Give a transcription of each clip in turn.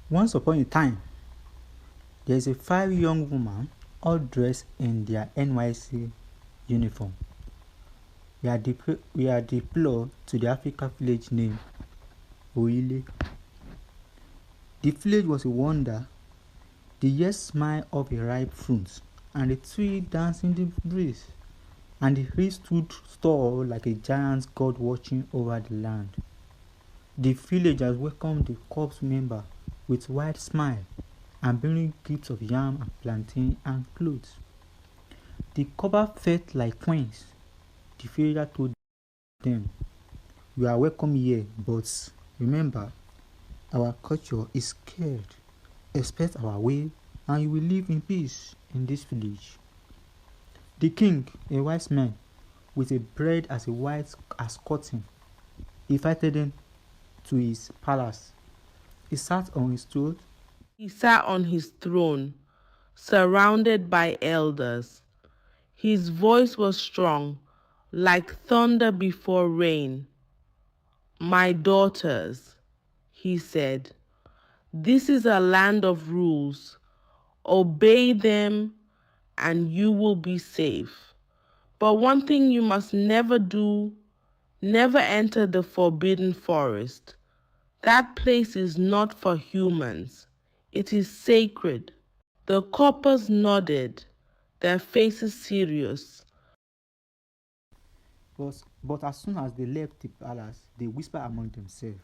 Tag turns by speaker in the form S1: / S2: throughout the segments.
S1: Once upon a time, there is a 5 young women all dressed in their NYC uniform. We are deployed to the Africa village named Oile. The village was a wonder, the years smile of a ripe fruit, and the tree danced in the breeze, and the hill stood tall like a giant god watching over the land. The villagers welcomed the corps member with wide smile and bringing gifts of yam and plantain and clothes. The couple felt like twins. The villager told them, "You are welcome here, but remember, our culture is scared. Expect our way, and you will live in peace in this village." The king, a wise man, with a beard as white as cotton, invited them to his palace. He sat on his throne.
S2: He sat on his throne, surrounded by elders. His voice was strong, like thunder before rain. "My daughters," he said, "this is a land of rules. Obey them and you will be safe. But one thing you must never do, never enter the forbidden forest. That place is not for humans. It is sacred." The coppers nodded, their faces serious.
S1: But as soon as they left the palace, they whispered among themselves,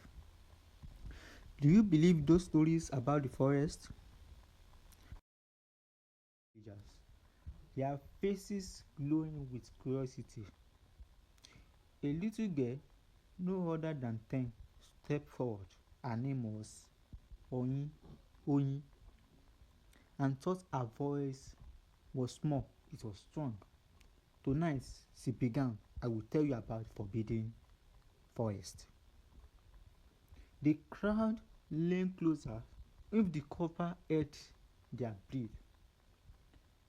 S1: "Do you believe those stories about the forest?" Their faces glowing with curiosity. A little girl, no other than 10, stepped forward. Her name was Oyin, Oyin, and thought her voice was small, it was strong. "Tonight," she began, "I will tell you about forbidden forest." The crowd leaned closer. If the copper ate their breath,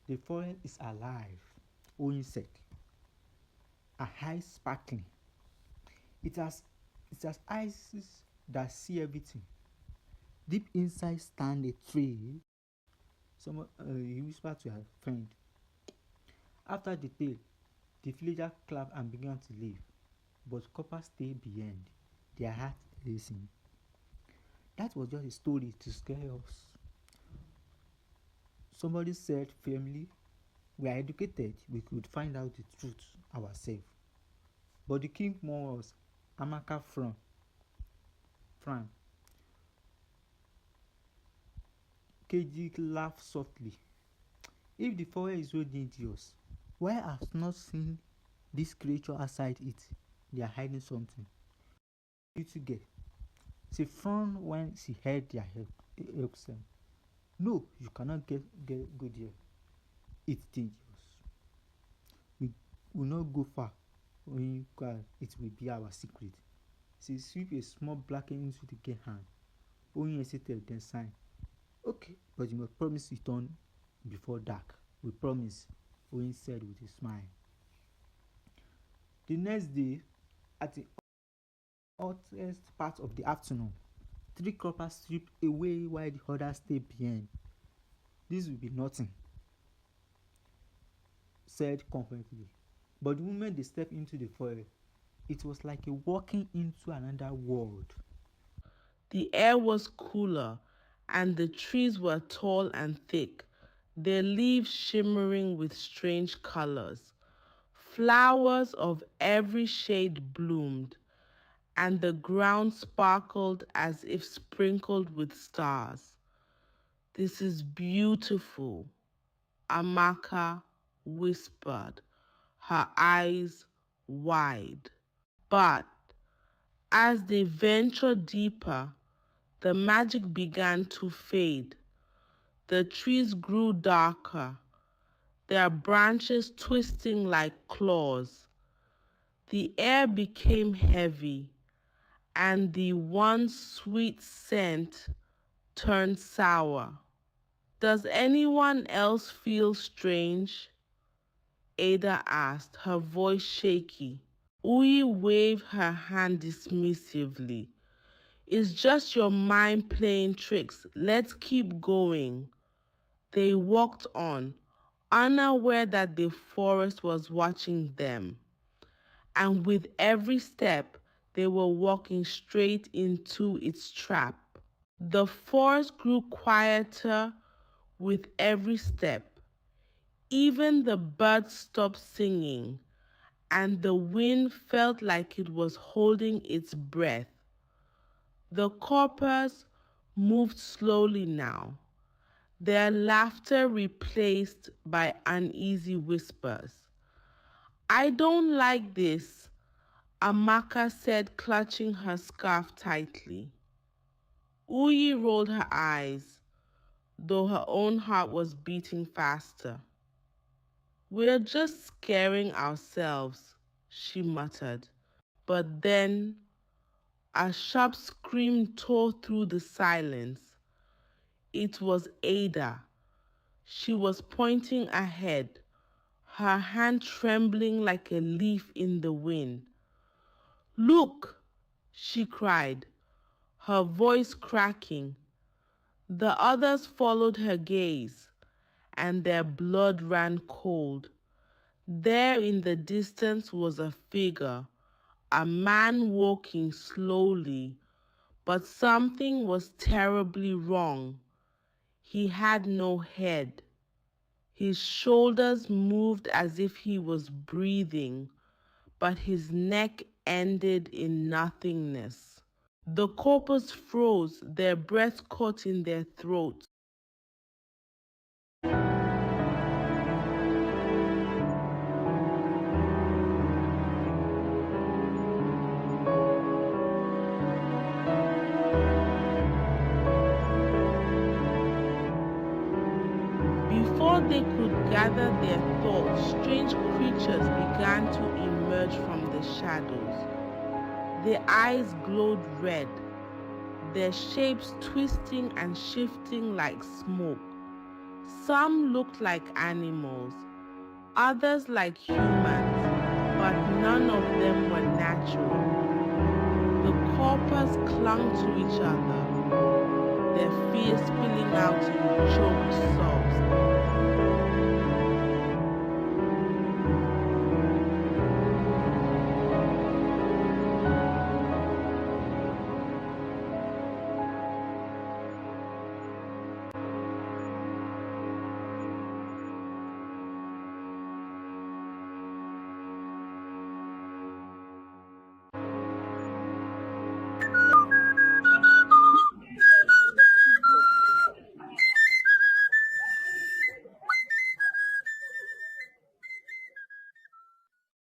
S1: "The forest is alive," Oyin said, her eyes sparkling. It has, it has eyes that see everything. Deep inside stand a tree. He whispered to her friend. After the tale, the villager clapped and began to leave, but Copper stayed behind, their hearts racing. That was just a story to scare us. Somebody said firmly, "We are educated, we could find out the truth ourselves." But the king warned us. Amaka frowned. KG laughed softly. "If the forest is so dangerous, why have not seen this creature outside it? They are hiding something." Little girl, she frowned when she heard their accent. "No, you cannot go there. It's dangerous. We will not go far. When you go, it will be our secret." She swept a small blanket into the girl's hand. Only hesitated, then signed. "Okay, but you must promise to return before dark." "We promise," Owen said with a smile. The next day, at the hottest part of the afternoon, 3 croppers stripped away while the others stayed behind. "This will be nothing," said confidently. But the moment they stepped into the forest, it was like a walking into another world.
S2: The air was cooler, and the trees were tall and thick, their leaves shimmering with strange colors. Flowers of every shade bloomed, and the ground sparkled as if sprinkled with stars. "This is beautiful," Amaka whispered, her eyes wide. But as they ventured deeper, the magic began to fade. The trees grew darker, their branches twisting like claws. The air became heavy, and the once sweet scent turned sour. "Does anyone else feel strange?" Ada asked, her voice shaky. Uyi waved her hand dismissively. It's just your mind playing tricks. Let's keep going. They walked on, unaware that the forest was watching them. And with every step, they were walking straight into its trap. The forest grew quieter with every step. Even the birds stopped singing, and the wind felt like it was holding its breath. The Corpers moved slowly now, their laughter replaced by uneasy whispers. I don't like this, Amaka said, clutching her scarf tightly. Uyi rolled her eyes, though her own heart was beating faster. We're just scaring ourselves, she muttered. But then a sharp scream tore through the silence. It was Ada. She was pointing ahead, her hand trembling like a leaf in the wind. Look, she cried, her voice cracking. The others followed her gaze, and their blood ran cold. There in the distance was a figure, a man walking slowly, but something was terribly wrong. He had no head. His shoulders moved as if he was breathing, but his neck ended in nothingness. The corpers froze, their breath caught in their throats. Before they could gather their thoughts, strange creatures began to emerge from the shadows. Their eyes glowed red, their shapes twisting and shifting like smoke. Some looked like animals, others like humans, but none of them were natural. The corpers clung to each other, their fear spilling out in choked sobs.